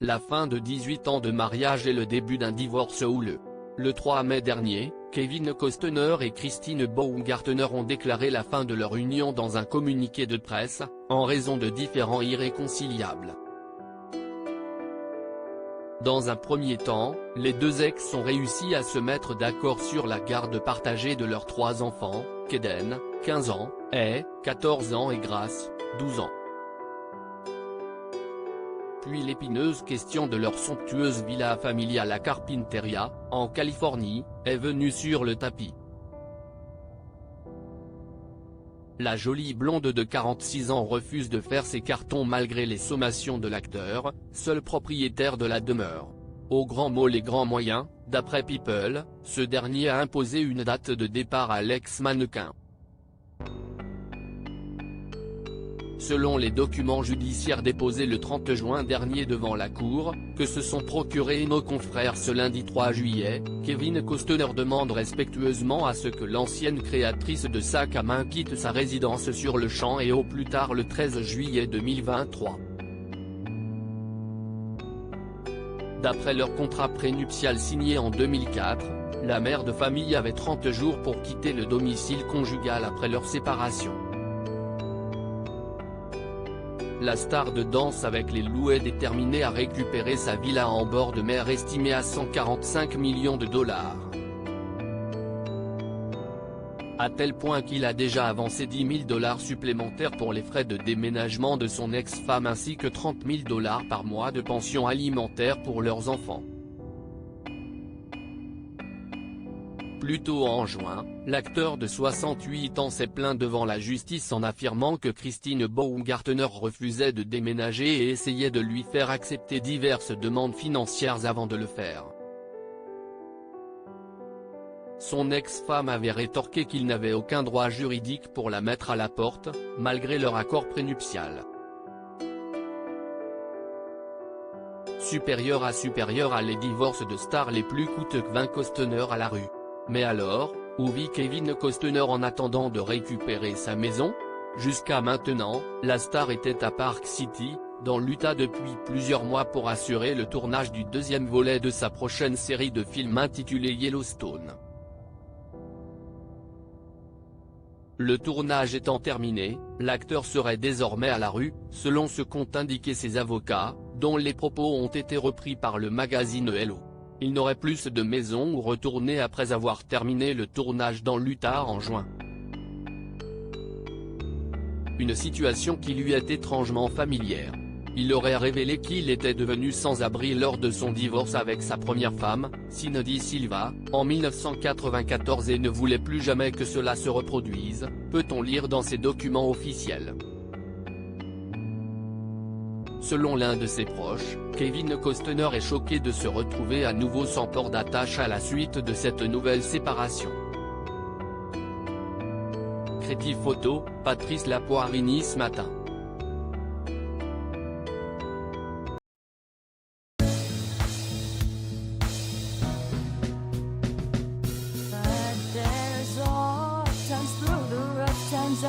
la fin de 18 ans de mariage et le début d'un divorce houleux. Le 3 mai dernier, Kevin Costner et Christine Baumgartner ont déclaré la fin de leur union dans un communiqué de presse, en raison de différends irréconciliables. Dans un premier temps, les deux ex ont réussi à se mettre d'accord sur la garde partagée de leurs 3 enfants, Kaden, 15 ans, et 14 ans et Grace, 12 ans. Puis l'épineuse question de leur somptueuse villa familiale à Carpinteria, en Californie, est venue sur le tapis. La jolie blonde de 46 ans refuse de faire ses cartons malgré les sommations de l'acteur, seul propriétaire de la demeure. Aux grands mots les grands moyens, d'après People, ce dernier a imposé une date de départ à l'ex-mannequin. Selon les documents judiciaires déposés le 30 juin dernier devant la cour, que se sont procurés nos confrères ce lundi 3 juillet, Kevin Costner demande respectueusement à ce que l'ancienne créatrice de sac à main quitte sa résidence sur le champ et au plus tard le 13 juillet 2023. D'après leur contrat prénuptial signé en 2004, la mère de famille avait 30 jours pour quitter le domicile conjugal après leur séparation. La star de Danse avec les loups est déterminée à récupérer sa villa en bord de mer estimée à 145 millions de dollars. À tel point qu'il a déjà avancé 10 000 dollars supplémentaires pour les frais de déménagement de son ex-femme ainsi que 30 000 dollars par mois de pension alimentaire pour leurs enfants. Plus tôt en juin, l'acteur de 68 ans s'est plaint devant la justice en affirmant que Christine Baumgartner refusait de déménager et essayait de lui faire accepter diverses demandes financières avant de le faire. Son ex-femme avait rétorqué qu'il n'avait aucun droit juridique pour la mettre à la porte, malgré leur accord prénuptial. Supérieur à les divorces de stars les plus coûteux que 20 Costner à la rue. Mais alors, où vit Kevin Costner en attendant de récupérer sa maison? Jusqu'à maintenant, la star était à Park City, dans l'Utah depuis plusieurs mois pour assurer le tournage du deuxième volet de sa prochaine série de films intitulée Yellowstone. Le tournage étant terminé, l'acteur serait désormais à la rue, selon ce qu'ont indiqué ses avocats, dont les propos ont été repris par le magazine Hello. Il n'aurait plus de maison où retourner après avoir terminé le tournage dans l'Utah en juin. Une situation qui lui est étrangement familière. Il aurait révélé qu'il était devenu sans-abri lors de son divorce avec sa première femme, Cindy Silva, en 1994 et ne voulait plus jamais que cela se reproduise, peut-on lire dans ses documents officiels. Selon l'un de ses proches, Kevin Costner est choqué de se retrouver à nouveau sans port d'attache à la suite de cette nouvelle séparation. Créative photo, Patrice Lapoarini ce matin. But there's all times through the rough times